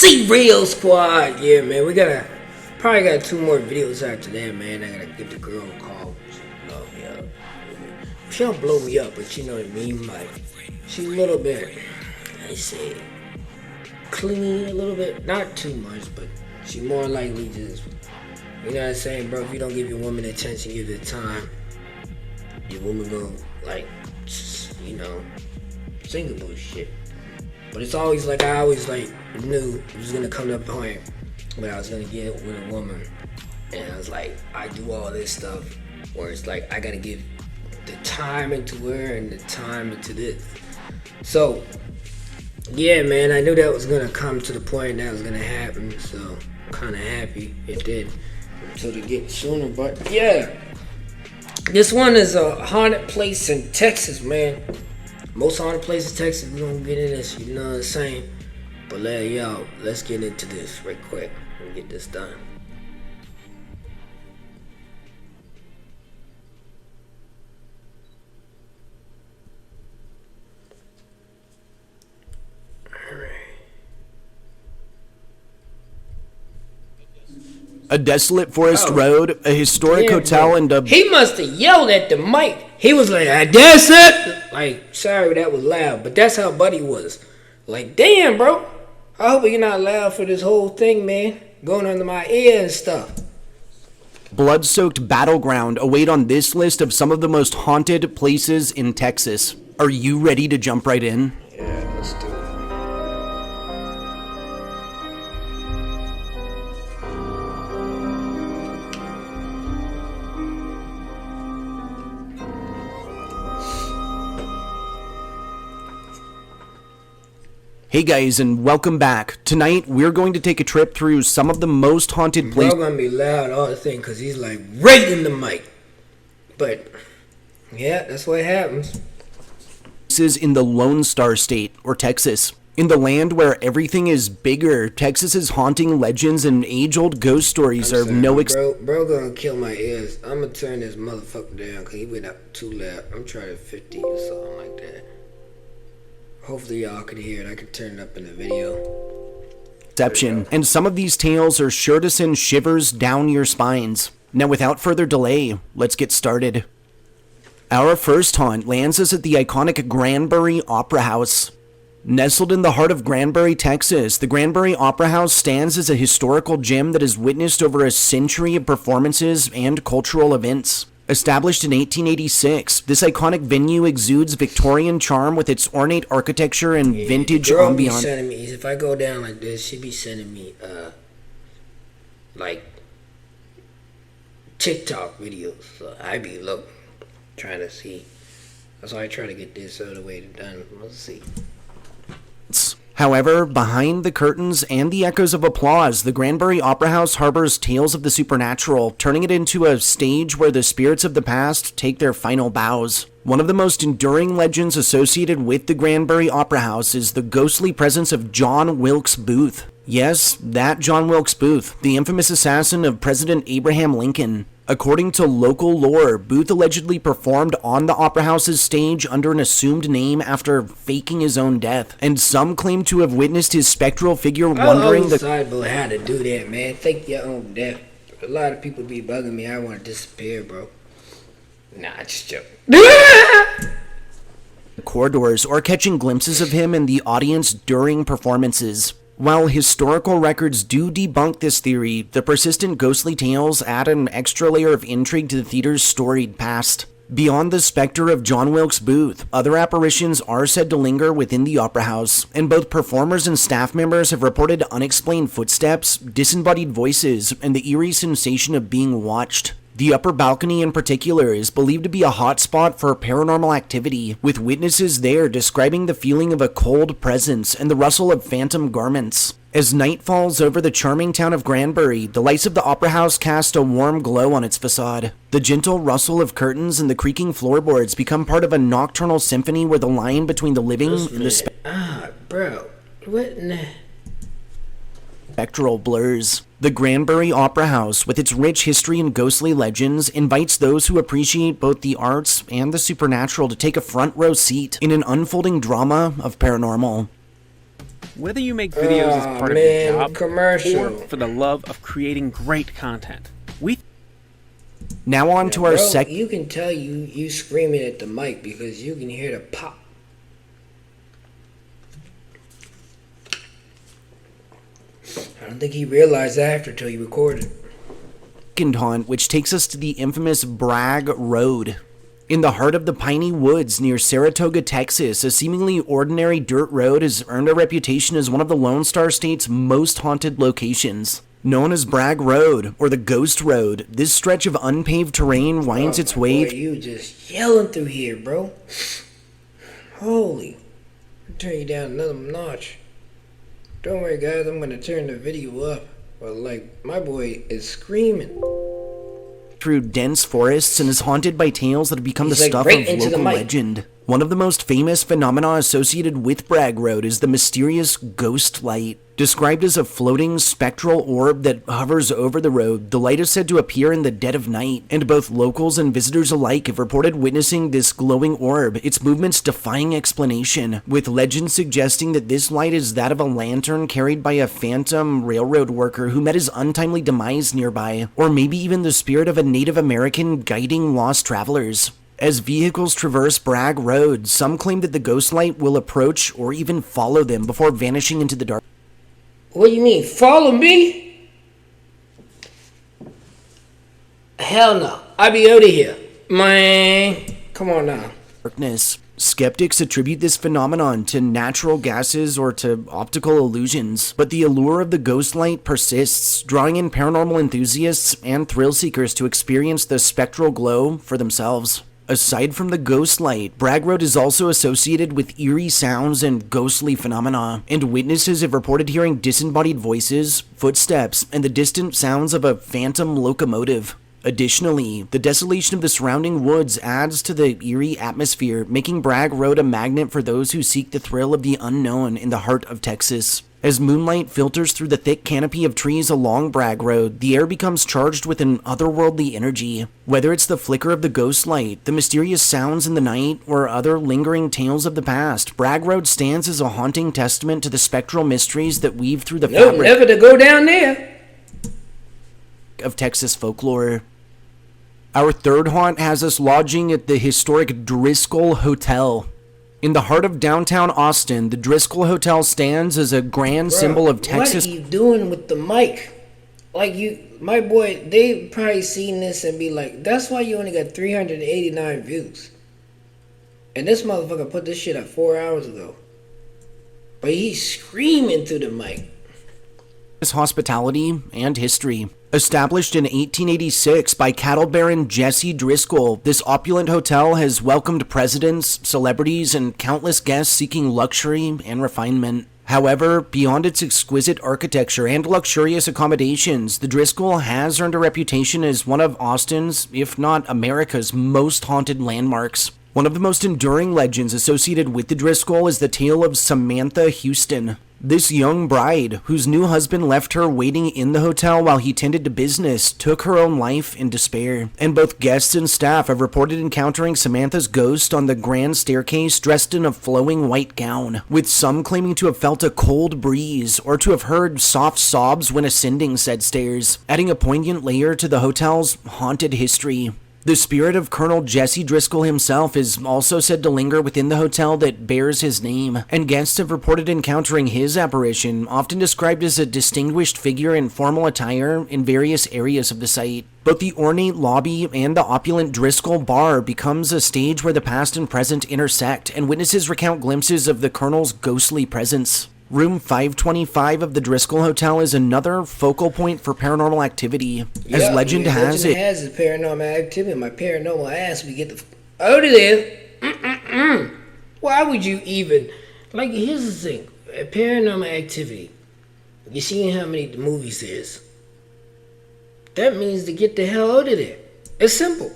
See real squad, yeah, man. We probably got 2 more videos after that, man. I gotta give the girl a call. She blow me up. She don't blow me up, but you know what I mean. Like she's a little bit, I say, clingy a little bit. Not too much, but she more likely just, you know what I'm saying, bro. If you don't give your woman attention, give it time, your woman gonna like, you know, sing about shit. But it's always like I always like knew it was gonna come to a point where I was gonna get with a woman, and I was like, I do all this stuff where it's like I gotta give the time into her and the time into this. So yeah, man, I knew that was gonna come to the point that was gonna happen. So I'm kind of happy it did until it gets sooner. But yeah, this one is a haunted place in Texas, man. Most haunted places in Texas, we gonna get in this, you know what I'm saying? But let's get into this right quick and get this done. A desolate forest road, a historic hotel, and a... He must have yelled at the mic. He was like, that's it! Like, sorry that was loud, but that's how Buddy was. Like, damn, bro. I hope you're not loud for this whole thing, man. Going under my ear and stuff. blood-soaked battleground await on this list of some of the most haunted places in Texas. Are you ready to jump right in? Yeah, let's do it. Hey guys, and welcome back. Tonight, we're going to take a trip through some of the most haunted places. Bro gonna be loud all the thing, because he's like right in the mic. But, yeah, that's what happens. In the Lone Star State, or Texas. In the land where everything is bigger, Texas's haunting legends and age-old ghost stories are no Bro gonna kill my ears. I'm gonna turn this motherfucker down, because he went up too loud. I'm trying to 50 or something like that. Hopefully y'all can hear it. I can turn it up in the video. Exception, and some of these tales are sure to send shivers down your spines. Now, without further delay, let's get started. Our first haunt lands us at the iconic Granbury Opera House. Nestled in the heart of Granbury, Texas, the Granbury Opera House stands as a historical gem that has witnessed over a century of performances and cultural events. Established in 1886, this iconic venue exudes Victorian charm with its ornate architecture and vintage girl ambiance. Be sending me, if I go down like this, she be sending me like TikTok videos. So I be trying to see. That's why I try to get this out of the way done. Let's see. However, behind the curtains and the echoes of applause, the Granbury Opera House harbors tales of the supernatural, turning it into a stage where the spirits of the past take their final bows. One of the most enduring legends associated with the Granbury Opera House is the ghostly presence of John Wilkes Booth. Yes, that John Wilkes Booth, the infamous assassin of President Abraham Lincoln. According to local lore, Booth allegedly performed on the Opera House's stage under an assumed name after faking his own death, and some claim to have witnessed his spectral figure wandering the... I don't know how to do that, man. Fake your own death. A lot of people be bugging me. I want to disappear, bro. Nah, just joking. corridors or catching glimpses of him in the audience during performances. While historical records do debunk this theory, the persistent ghostly tales add an extra layer of intrigue to the theater's storied past. Beyond the specter of John Wilkes Booth, other apparitions are said to linger within the Opera House, and both performers and staff members have reported unexplained footsteps, disembodied voices, and the eerie sensation of being watched. The upper balcony in particular is believed to be a hotspot for paranormal activity, with witnesses there describing the feeling of a cold presence and the rustle of phantom garments. As night falls over the charming town of Granbury, the lights of the Opera House cast a warm glow on its facade. The gentle rustle of curtains and the creaking floorboards become part of a nocturnal symphony where the line between the living and the bro, what in the... spectral blurs. The Granbury Opera House, with its rich history and ghostly legends, invites those who appreciate both the arts and the supernatural to take a front row seat in an unfolding drama of paranormal. Whether you make videos as part of your job or for the love of creating great content, Now on to our second. You can tell you screaming at the mic because you can hear the pop. I don't think he realized after till he recorded. Second haunt, which takes us to the infamous Bragg Road. In the heart of the piney woods near Saratoga, Texas, a seemingly ordinary dirt road has earned a reputation as one of the Lone Star State's most haunted locations. Known as Bragg Road, or the Ghost Road, this stretch of unpaved terrain winds its way... Boy, you just yelling through here, bro. Holy. I'll turn you down another notch. Don't worry, guys, I'm gonna turn the video up. But, like, my boy is screaming. Through dense forests and is haunted by tales that have become the stuff of local legend. One of the most famous phenomena associated with Bragg Road is the mysterious ghost light. Described as a floating spectral orb that hovers over the road, the light is said to appear in the dead of night, and both locals and visitors alike have reported witnessing this glowing orb, its movements defying explanation, with legend suggesting that this light is that of a lantern carried by a phantom railroad worker who met his untimely demise nearby, or maybe even the spirit of a Native American guiding lost travelers. As vehicles traverse Bragg Road, some claim that the ghost light will approach or even follow them before vanishing into the dark. What do you mean, follow me? Hell no. I be out of here. Man, come on now. Darkness. Skeptics attribute this phenomenon to natural gases or to optical illusions, but the allure of the ghost light persists, drawing in paranormal enthusiasts and thrill seekers to experience the spectral glow for themselves. Aside from the ghost light, Bragg Road is also associated with eerie sounds and ghostly phenomena, and witnesses have reported hearing disembodied voices, footsteps, and the distant sounds of a phantom locomotive. Additionally, the desolation of the surrounding woods adds to the eerie atmosphere, making Bragg Road a magnet for those who seek the thrill of the unknown in the heart of Texas. As moonlight filters through the thick canopy of trees along Bragg Road, the air becomes charged with an otherworldly energy. Whether it's the flicker of the ghost light, the mysterious sounds in the night, or other lingering tales of the past, Bragg Road stands as a haunting testament to the spectral mysteries that weave through the fabric never to go down there of Texas folklore. Our third haunt has us lodging at the historic Driscoll Hotel. In the heart of downtown Austin, the Driscoll Hotel stands as a grand symbol of Texas. What are you doing with the mic? Like my boy, they probably seen this and be like, that's why you only got 389 views. And this motherfucker put this shit up 4 hours ago. But he's screaming through the mic. Hospitality and history. Established in 1886 by cattle baron Jesse Driscoll, this opulent hotel has welcomed presidents, celebrities, and countless guests seeking luxury and refinement. However, beyond its exquisite architecture and luxurious accommodations, the Driscoll has earned a reputation as one of Austin's, if not America's, most haunted landmarks. One of the most enduring legends associated with the Driscoll is the tale of Samantha Houston. This young bride, whose new husband left her waiting in the hotel while he tended to business, took her own life in despair. And both guests and staff have reported encountering Samantha's ghost on the grand staircase dressed in a flowing white gown, with some claiming to have felt a cold breeze or to have heard soft sobs when ascending said stairs, adding a poignant layer to the hotel's haunted history. The spirit of Colonel Jesse Driscoll himself is also said to linger within the hotel that bears his name, and guests have reported encountering his apparition, often described as a distinguished figure in formal attire in various areas of the site. Both the ornate lobby and the opulent Driscoll bar becomes a stage where the past and present intersect, and witnesses recount glimpses of the Colonel's ghostly presence. Room 525 of the Driscoll Hotel is another focal point for paranormal activity. As legend has it, has paranormal activity. My paranormal ass, we get the out of there. Why would you even? Like, here's the thing: paranormal activity. You see how many movies there's. That means to get the hell out of there. It's simple.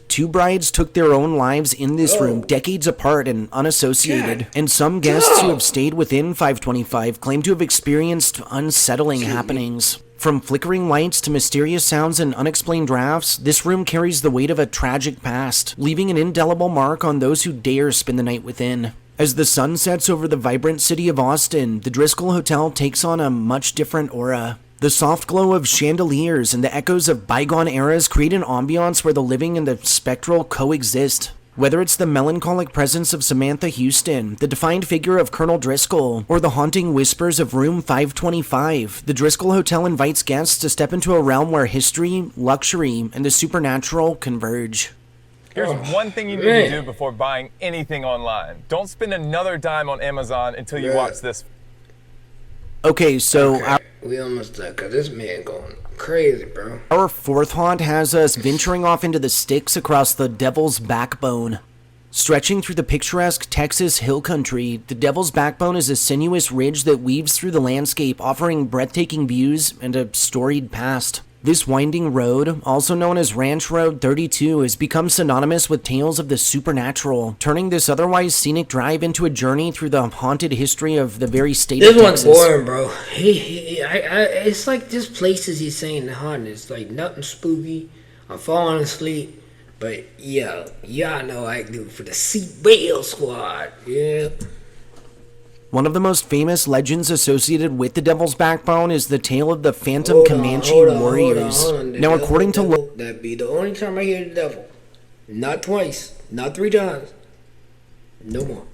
Two brides took their own lives in this room decades apart and unassociated, and some guests who have stayed within 525 claim to have experienced unsettling happenings. From flickering lights to mysterious sounds and unexplained drafts, this room carries the weight of a tragic past, leaving an indelible mark on those who dare spend the night within. As the sun sets over the vibrant city of Austin, the Driscoll Hotel takes on a much different aura. The soft glow of chandeliers and the echoes of bygone eras create an ambiance where the living and the spectral coexist. Whether it's the melancholic presence of Samantha Houston, the defined figure of Colonel Driscoll, or the haunting whispers of Room 525, the Driscoll Hotel invites guests to step into a realm where history, luxury, and the supernatural converge. Here's one thing you need to do before buying anything online. Don't spend another dime on Amazon until you watch this. Okay, so we almost done, cause this man going crazy, bro. Our fourth haunt has us venturing off into the sticks across the Devil's Backbone. Stretching through the picturesque Texas hill country, the Devil's Backbone is a sinuous ridge that weaves through the landscape, offering breathtaking views and a storied past. This winding road, also known as Ranch Road 32, has become synonymous with tales of the supernatural, turning this otherwise scenic drive into a journey through the haunted history of the very state of Texas. This one's boring, bro. It's like just places he's saying the haunted. It's like nothing spooky. I'm falling asleep. But yeah, y'all know I do for the Seatbelt Squad. Yeah. One of the most famous legends associated with the Devil's Backbone is the tale of the Phantom Comanche Warriors. Now, according to that'd be the only time I hear the devil. Not twice, not 3 times. No more.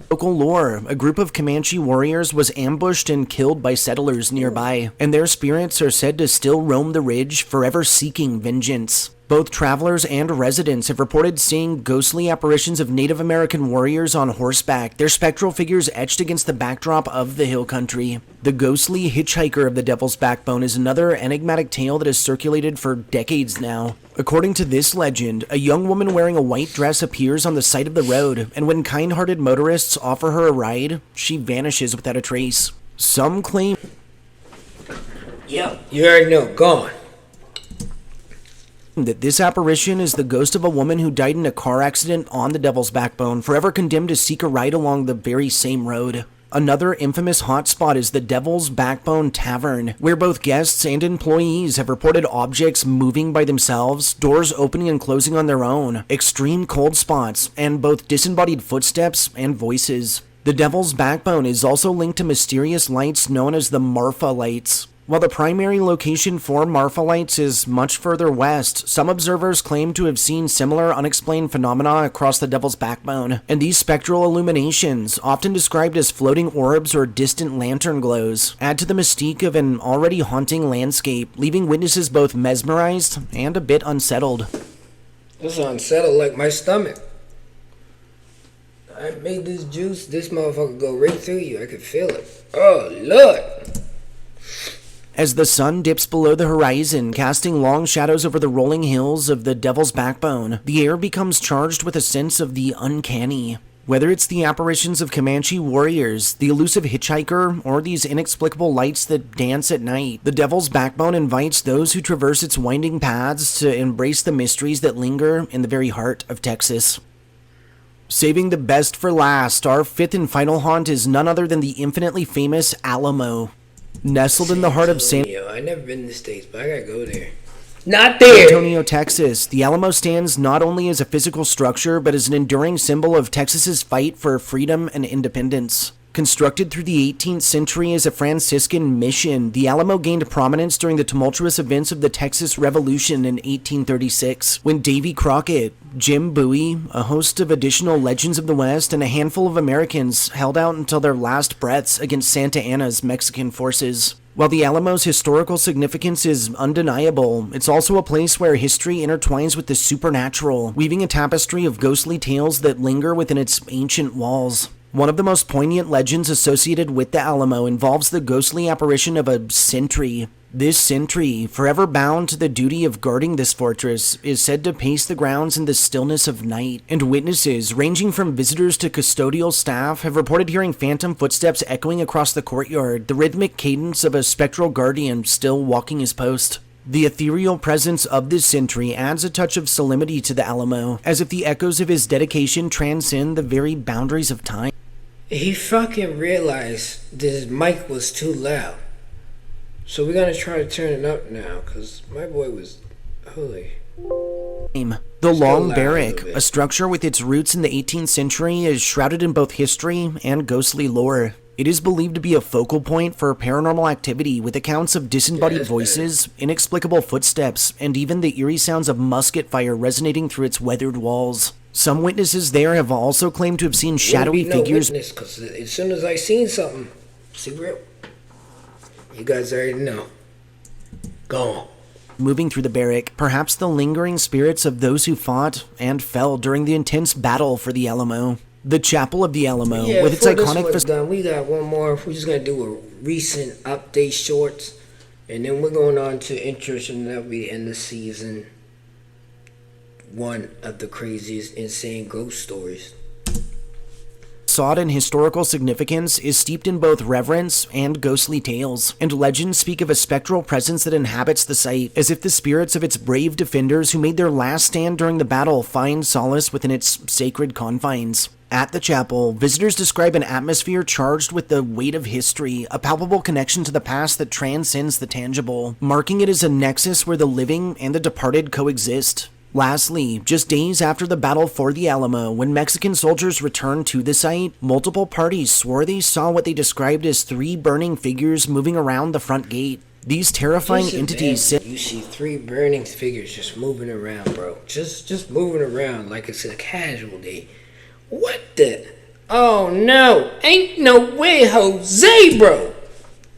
Local lore, a group of Comanche warriors was ambushed and killed by settlers nearby, and their spirits are said to still roam the ridge, forever seeking vengeance. Both travelers and residents have reported seeing ghostly apparitions of Native American warriors on horseback, their spectral figures etched against the backdrop of the hill country. The ghostly hitchhiker of the Devil's Backbone is another enigmatic tale that has circulated for decades now. According to this legend, a young woman wearing a white dress appears on the side of the road, and when kind-hearted motorists offer her a ride, she vanishes without a trace. Some claim... Yeah, you already know, gone. That this apparition is the ghost of a woman who died in a car accident on the Devil's Backbone, forever condemned to seek a ride along the very same road. Another infamous hotspot is the Devil's Backbone Tavern, where both guests and employees have reported objects moving by themselves, doors opening and closing on their own, extreme cold spots, and both disembodied footsteps and voices. The Devil's Backbone is also linked to mysterious lights known as the Marfa Lights. While the primary location for Marfa Lights is much further west, some observers claim to have seen similar unexplained phenomena across the Devil's Backbone, and these spectral illuminations, often described as floating orbs or distant lantern glows, add to the mystique of an already haunting landscape, leaving witnesses both mesmerized and a bit unsettled. This unsettled like my stomach. I made this juice, this motherfucker go right through you. I can feel it. Oh, Lord. As the sun dips below the horizon, casting long shadows over the rolling hills of the Devil's Backbone, the air becomes charged with a sense of the uncanny. Whether it's the apparitions of Comanche warriors, the elusive hitchhiker, or these inexplicable lights that dance at night, the Devil's Backbone invites those who traverse its winding paths to embrace the mysteries that linger in the very heart of Texas. Saving the best for last, our fifth and final haunt is none other than the infinitely famous Alamo. Nestled in the heart of San Antonio. I never been to the States, but I gotta go there. Not there! Antonio, Texas, the Alamo stands not only as a physical structure, but as an enduring symbol of Texas's fight for freedom and independence. Constructed through the 18th century as a Franciscan mission, the Alamo gained prominence during the tumultuous events of the Texas Revolution in 1836, when Davy Crockett, Jim Bowie, a host of additional legends of the West, and a handful of Americans held out until their last breaths against Santa Anna's Mexican forces. While the Alamo's historical significance is undeniable, it's also a place where history intertwines with the supernatural, weaving a tapestry of ghostly tales that linger within its ancient walls. One of the most poignant legends associated with the Alamo involves the ghostly apparition of a sentry. This sentry, forever bound to the duty of guarding this fortress, is said to pace the grounds in the stillness of night, and witnesses, ranging from visitors to custodial staff, have reported hearing phantom footsteps echoing across the courtyard, the rhythmic cadence of a spectral guardian still walking his post. The ethereal presence of this sentry adds a touch of solemnity to the Alamo, as if the echoes of his dedication transcend the very boundaries of time. He fucking realized that his mic was too loud. So we're gonna try to turn it up now, cause my boy was, holy. The Long Barrack, a structure with its roots in the 18th century, is shrouded in both history and ghostly lore. It is believed to be a focal point for paranormal activity, with accounts of disembodied voices, inexplicable footsteps, and even the eerie sounds of musket fire resonating through its weathered walls. Some witnesses there have also claimed to have seen shadowy figures. Because as soon as I seen something, you guys already know. Go on. Moving through the barrack, perhaps the lingering spirits of those who fought and fell during the intense battle for the Alamo. The Chapel of the Alamo, with its iconic... We got one more. We're just going to do a recent update shorts, and then we're going on to interest, and that'll be the end of season 1 of the craziest insane ghost stories. Facade and historical significance is steeped in both reverence and ghostly tales, and legends speak of a spectral presence that inhabits the site, as if the spirits of its brave defenders who made their last stand during the battle find solace within its sacred confines. At the chapel, visitors describe an atmosphere charged with the weight of history, a palpable connection to the past that transcends the tangible, marking it as a nexus where the living and the departed coexist. Lastly, just days after the battle for the Alamo, when Mexican soldiers returned to the site, multiple parties swore they saw what they described as 3 burning figures moving around the front gate. These terrifying entities... You see 3 burning figures just moving around, bro. Just moving around like it's a casual day. What the... Oh no! Ain't no way, Jose, bro!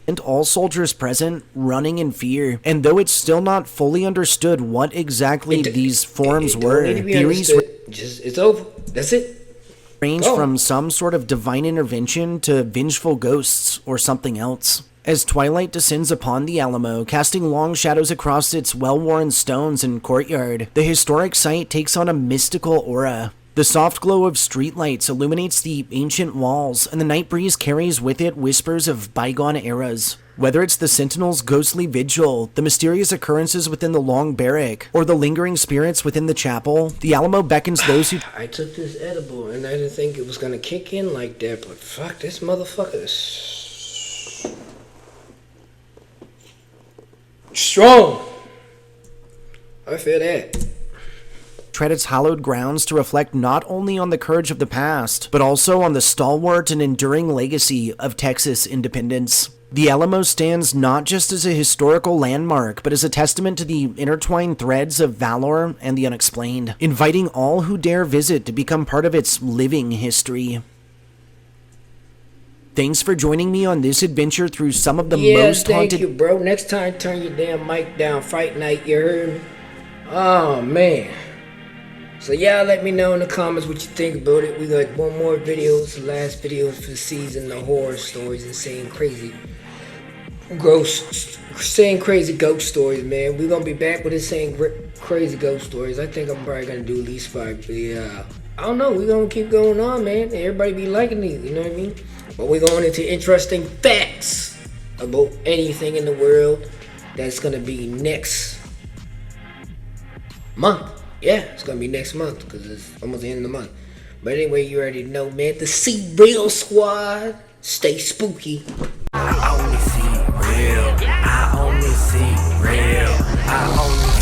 And all soldiers present running in fear. And though it's still not fully understood what exactly these forms were, theories... It's over. That's it. Range from some sort of divine intervention to vengeful ghosts or something else. As twilight descends upon the Alamo, casting long shadows across its well-worn stones and courtyard, the historic site takes on a mystical aura. The soft glow of streetlights illuminates the ancient walls, and the night breeze carries with it whispers of bygone eras. Whether it's the Sentinel's ghostly vigil, the mysterious occurrences within the Long Barrack, or the lingering spirits within the chapel, the Alamo beckons those who... I took this edible, and I didn't think it was gonna kick in like that, but fuck, this motherfucker is... strong! I feel that. Tread its hallowed grounds to reflect not only on the courage of the past, but also on the stalwart and enduring legacy of Texas independence. The Alamo stands not just as a historical landmark, but as a testament to the intertwined threads of valor and the unexplained, inviting all who dare visit to become part of its living history. Thanks for joining me on this adventure through some of the most haunted... Thank you, bro. Next time, turn your damn mic down. Fight night, you heard me? Oh, man. So y'all let me know in the comments what you think about it. We got one more video. It's the last video for the season. The horror stories and saying crazy ghost stories, man. We're gonna be back with the same crazy ghost stories. I think I'm probably gonna do at least 5. Yeah, I don't know. We're gonna keep going on, man. Everybody be liking these, you know what I mean? But we're going into interesting facts about anything in the world. That's gonna be next month. Yeah, it's gonna be next month because it's almost the end of the month. But anyway, you already know, man. The See Real Squad. Stay spooky. I only see real. I only see real. I only